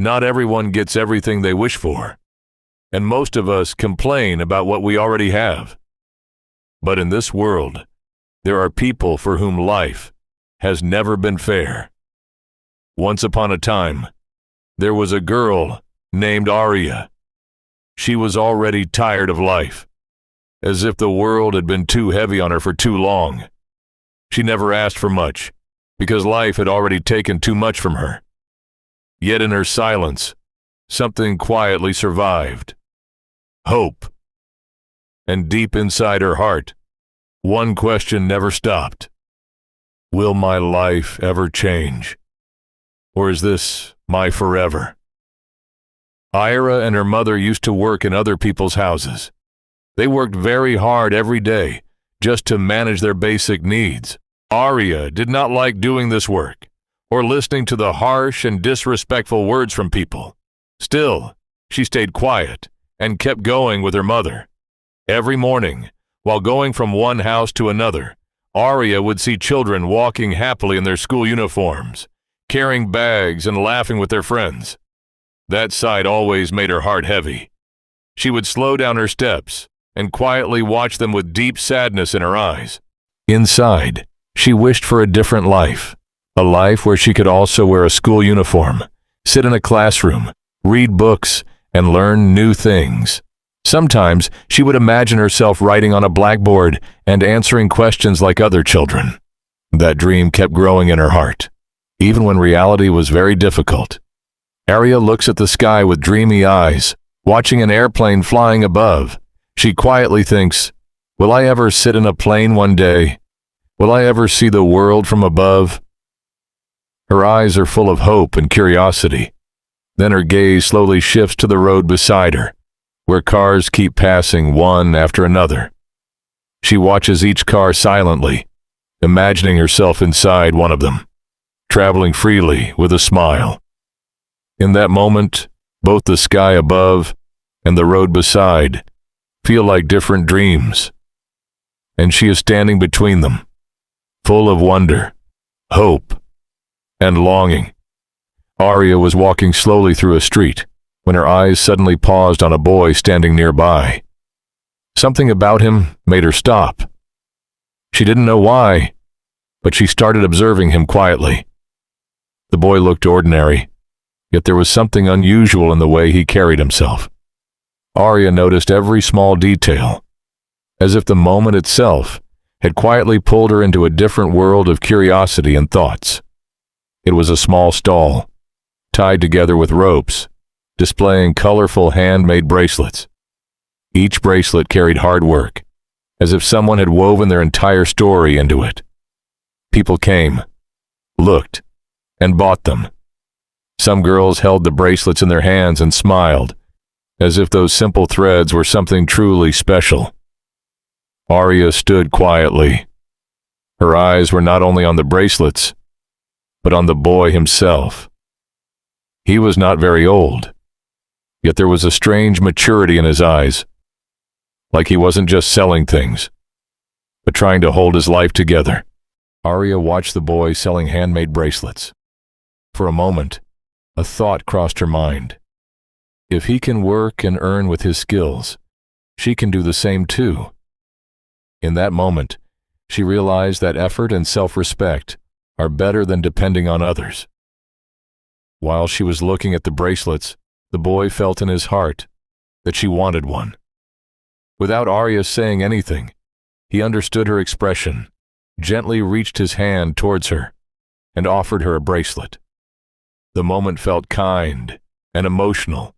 Not everyone gets everything they wish for, and most of us complain about what we already have. But in this world, there are people for whom life has never been fair. Once upon a time, there was a girl named Aria. She was already tired of life, as if the world had been too heavy on her for too long. She never asked for much, because life had already taken too much from her. Yet in her silence, something quietly survived. Hope. And deep inside her heart, one question never stopped. Will my life ever change? Or is this my forever? Ira and her mother used to work in other people's houses. They worked very hard every day just to manage their basic needs. Aria did not like doing this work or listening to the harsh and disrespectful words from people. Still, she stayed quiet and kept going with her mother. Every morning, while going from one house to another, Aria would see children walking happily in their school uniforms, carrying bags and laughing with their friends. That sight always made her heart heavy. She would slow down her steps and quietly watch them with deep sadness in her eyes. Inside, she wished for a different life, a life where she could also wear a school uniform, sit in a classroom, read books, and learn new things. Sometimes she would imagine herself writing on a blackboard and answering questions like other children. That dream kept growing in her heart, even when reality was very difficult. Aria looks at the sky with dreamy eyes, watching an airplane flying above. She quietly thinks, will I ever sit in a plane one day? Will I ever see the world from above? Her eyes are full of hope and curiosity. Then her gaze slowly shifts to the road beside her, where cars keep passing one after another. She watches each car silently, imagining herself inside one of them, traveling freely with a smile. In that moment, both the sky above and the road beside feel like different dreams, and she is standing between them, full of wonder, hope, and longing. Aria was walking slowly through a street when her eyes suddenly paused on a boy standing nearby. Something about him made her stop. She didn't know why, but she started observing him quietly. The boy looked ordinary, yet there was something unusual in the way he carried himself. Aria noticed every small detail, as if the moment itself had quietly pulled her into a different world of curiosity and thoughts. It was a small stall, tied together with ropes, displaying colorful handmade bracelets. Each bracelet carried hard work, as if someone had woven their entire story into it. People came, looked, and bought them. Some girls held the bracelets in their hands and smiled, as if those simple threads were something truly special. Aria stood quietly. Her eyes were not only on the bracelets, but on the boy himself. He was not very old, yet there was a strange maturity in his eyes, like he wasn't just selling things, but trying to hold his life together. Aria watched the boy selling handmade bracelets. For a moment, a thought crossed her mind. If he can work and earn with his skills, she can do the same too. In that moment, she realized that effort and self-respect are better than depending on others. While she was looking at the bracelets, the boy felt in his heart that she wanted one. Without Aria saying anything, he understood her expression, gently reached his hand towards her, and offered her a bracelet. The moment felt kind and emotional,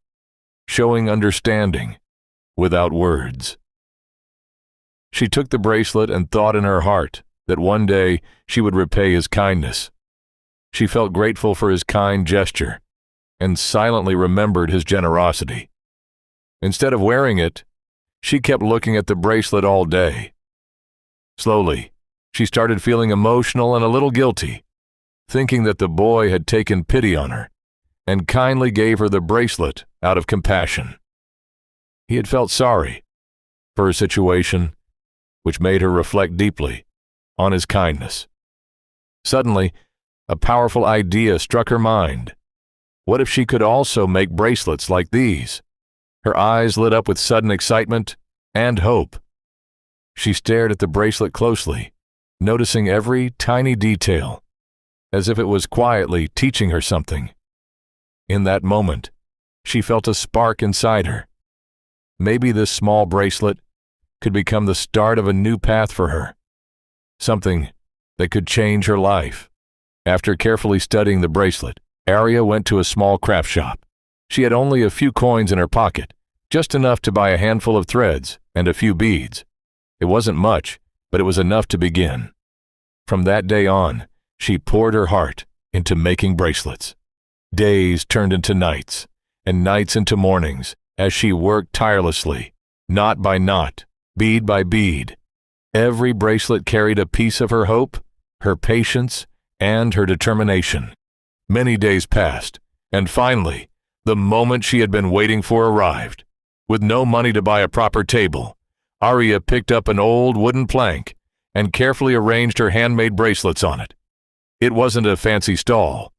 showing understanding without words. She took the bracelet and thought in her heart that one day she would repay his kindness. She felt grateful for his kind gesture and silently remembered his generosity. Instead of wearing it, she kept looking at the bracelet all day. Slowly, she started feeling emotional and a little guilty, thinking that the boy had taken pity on her and kindly gave her the bracelet out of compassion. He had felt sorry for her situation, which made her reflect deeply on his kindness. Suddenly, a powerful idea struck her mind. What if she could also make bracelets like these? Her eyes lit up with sudden excitement and hope. She stared at the bracelet closely, noticing every tiny detail, as if it was quietly teaching her something. In that moment, she felt a spark inside her. Maybe this small bracelet could become the start of a new path for her, something that could change her life. After carefully studying the bracelet, Arya went to a small craft shop. She had only a few coins in her pocket, just enough to buy a handful of threads and a few beads. It wasn't much, but it was enough to begin. From that day on, she poured her heart into making bracelets. Days turned into nights, and nights into mornings, as she worked tirelessly, knot by knot, bead by bead. Every bracelet carried a piece of her hope, her patience, and her determination. Many days passed, and finally, the moment she had been waiting for arrived. With no money to buy a proper table, Arya picked up an old wooden plank and carefully arranged her handmade bracelets on it. It wasn't a fancy stall,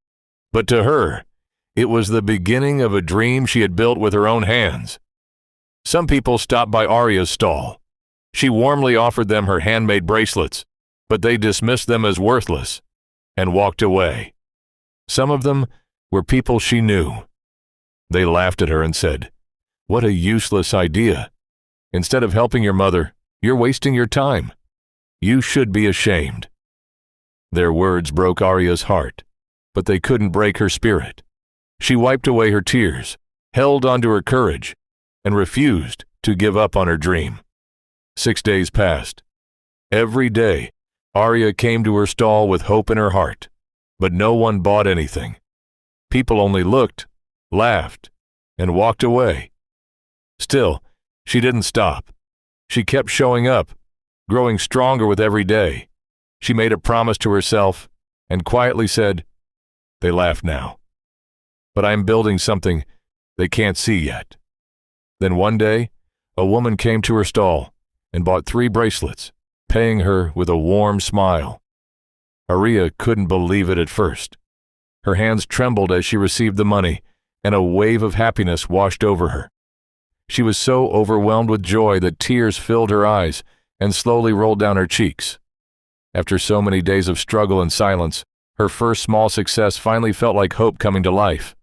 but to her, it was the beginning of a dream she had built with her own hands. Some people stopped by Arya's stall. She warmly offered them her handmade bracelets, but they dismissed them as worthless and walked away. Some of them were people she knew. They laughed at her and said, "What a useless idea. Instead of helping your mother, you're wasting your time. You should be ashamed." Their words broke Arya's heart, but they couldn't break her spirit. She wiped away her tears, held onto her courage, and refused to give up on her dream. 6 days passed. Every day, Arya came to her stall with hope in her heart, but no one bought anything. People only looked, laughed, and walked away. Still, she didn't stop. She kept showing up, growing stronger with every day. She made a promise to herself and quietly said, "They laugh now, but I'm building something they can't see yet." Then one day, a woman came to her stall and bought 3 bracelets, paying her with a warm smile. Arya couldn't believe it at first. Her hands trembled as she received the money, and a wave of happiness washed over her. She was so overwhelmed with joy that tears filled her eyes and slowly rolled down her cheeks. After so many days of struggle and silence, her first small success finally felt like hope coming to life.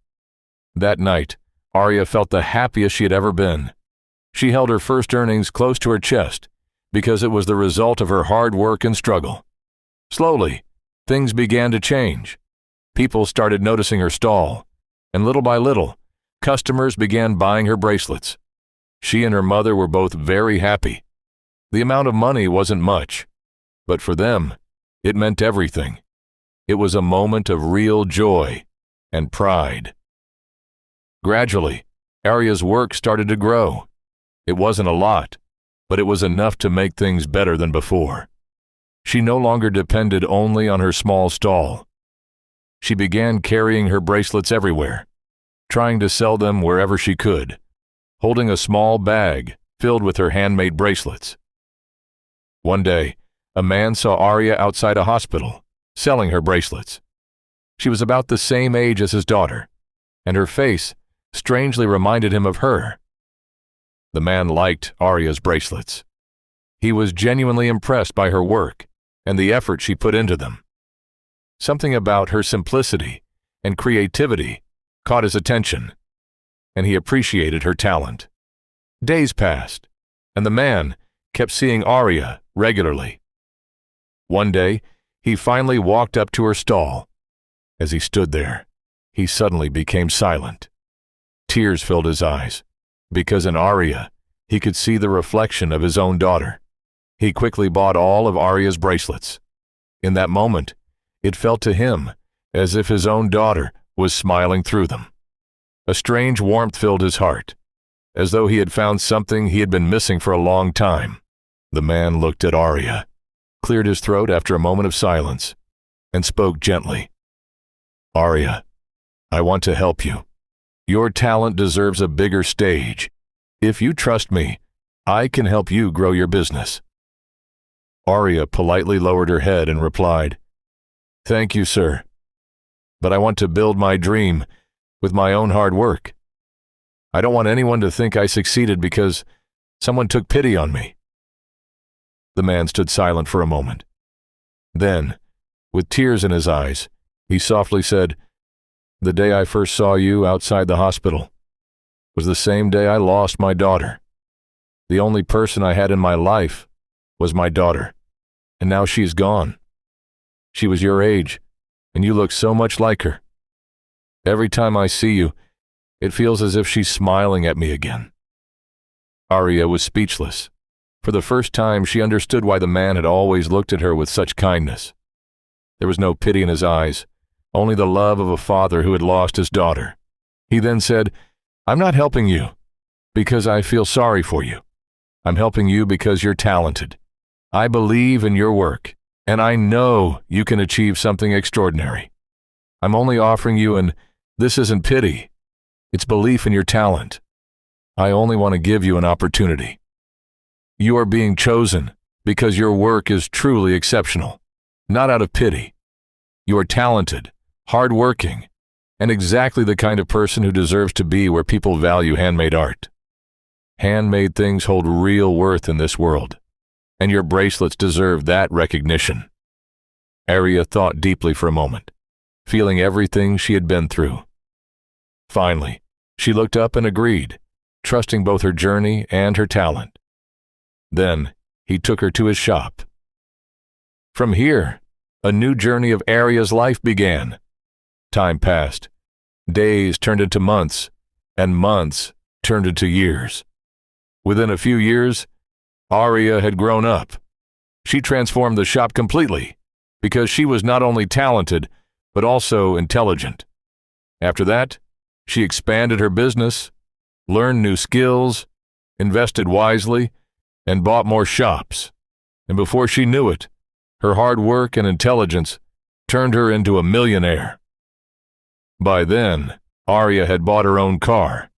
That night, Arya felt the happiest she had ever been. She held her first earnings close to her chest because it was the result of her hard work and struggle. Slowly, things began to change. People started noticing her stall, and little by little, customers began buying her bracelets. She and her mother were both very happy. The amount of money wasn't much, but for them, it meant everything. It was a moment of real joy and pride. Gradually, Arya's work started to grow. It wasn't a lot, but it was enough to make things better than before. She no longer depended only on her small stall. She began carrying her bracelets everywhere, trying to sell them wherever she could, holding a small bag filled with her handmade bracelets. One day, a man saw Arya outside a hospital, selling her bracelets. She was about the same age as his daughter, and her face strangely reminded him of her. The man liked Arya's bracelets. He was genuinely impressed by her work and the effort she put into them. Something about her simplicity and creativity caught his attention, and he appreciated her talent. Days passed, and the man kept seeing Arya regularly. One day, he finally walked up to her stall. As he stood there, he suddenly became silent. Tears filled his eyes, because in Arya, he could see the reflection of his own daughter. He quickly bought all of Arya's bracelets. In that moment, it felt to him as if his own daughter was smiling through them. A strange warmth filled his heart, as though he had found something he had been missing for a long time. The man looked at Arya, cleared his throat after a moment of silence, and spoke gently. "Arya, I want to help you. Your talent deserves a bigger stage. If you trust me, I can help you grow your business." Arya politely lowered her head and replied, "Thank you, sir. But I want to build my dream with my own hard work. I don't want anyone to think I succeeded because someone took pity on me." The man stood silent for a moment. Then, with tears in his eyes, he softly said, "The day I first saw you outside the hospital was the same day I lost my daughter. The only person I had in my life was my daughter, and now she's gone. She was your age, and you look so much like her. Every time I see you, it feels as if she's smiling at me again." Arya was speechless. For the first time, she understood why the man had always looked at her with such kindness. There was no pity in his eyes, only the love of a father who had lost his daughter. He then said, "I'm not helping you because I feel sorry for you. I'm helping you because you're talented. I believe in your work, and I know you can achieve something extraordinary. I'm only offering you, and this isn't pity. It's belief in your talent. I only want to give you an opportunity. You are being chosen because your work is truly exceptional, not out of pity. You are talented, hardworking, and exactly the kind of person who deserves to be where people value handmade art. Handmade things hold real worth in this world, and your bracelets deserve that recognition." Arya thought deeply for a moment, feeling everything she had been through. Finally, she looked up and agreed, trusting both her journey and her talent. Then he took her to his shop. From here, a new journey of Arya's life began. Time passed. Days turned into months, and months turned into years. Within a few years, Arya had grown up. She transformed the shop completely because she was not only talented, but also intelligent. After that, she expanded her business, learned new skills, invested wisely, and bought more shops. And before she knew it, her hard work and intelligence turned her into a millionaire. By then, Arya had bought her own car.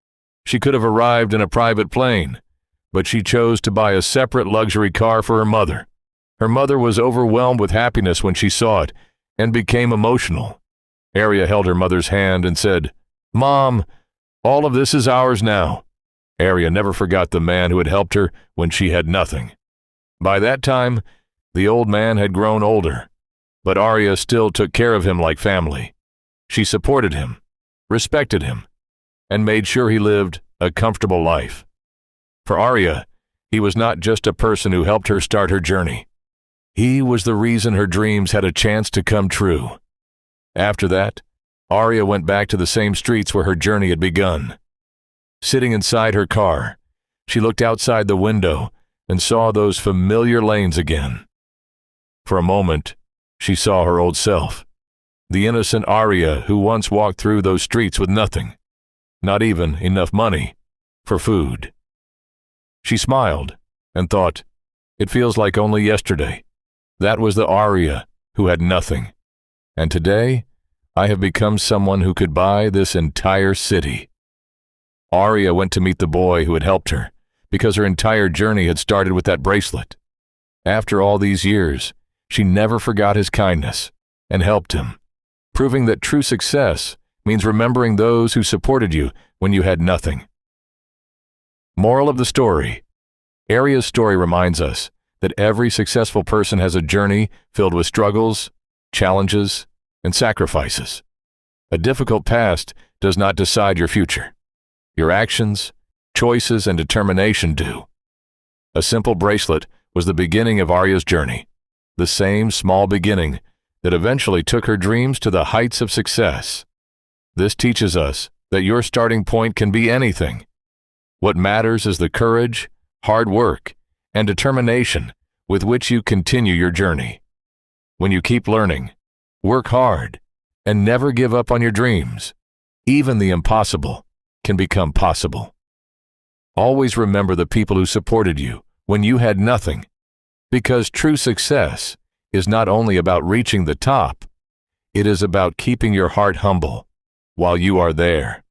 She could have arrived in a private plane, but she chose to buy a separate luxury car for her mother. Her mother was overwhelmed with happiness when she saw it and became emotional. Arya held her mother's hand and said, "Mom, all of this is ours now." Arya never forgot the man who had helped her when she had nothing. By that time, the old man had grown older, but Arya still took care of him like family. She supported him, respected him, and made sure he lived a comfortable life. For Arya, he was not just a person who helped her start her journey. He was the reason her dreams had a chance to come true. After that, Arya went back to the same streets where her journey had begun. Sitting inside her car, she looked outside the window and saw those familiar lanes again. For a moment, she saw her old self, the innocent Arya who once walked through those streets with nothing, not even enough money for food. She smiled and thought, "It feels like only yesterday. That was the Arya who had nothing. And today, I have become someone who could buy this entire city." Arya went to meet the boy who had helped her, because her entire journey had started with that bracelet. After all these years, she never forgot his kindness and helped him, proving that true success means remembering those who supported you when you had nothing. Moral of the story: Arya's story reminds us that every successful person has a journey filled with struggles, challenges, and sacrifices. A difficult past does not decide your future. Your actions, choices, and determination do. A simple bracelet was the beginning of Arya's journey, the same small beginning that eventually took her dreams to the heights of success. This teaches us that your starting point can be anything. What matters is the courage, hard work, and determination with which you continue your journey. When you keep learning, work hard, and never give up on your dreams, even the impossible can become possible. Always remember the people who supported you when you had nothing, because true success is not only about reaching the top, it is about keeping your heart humble while you are there.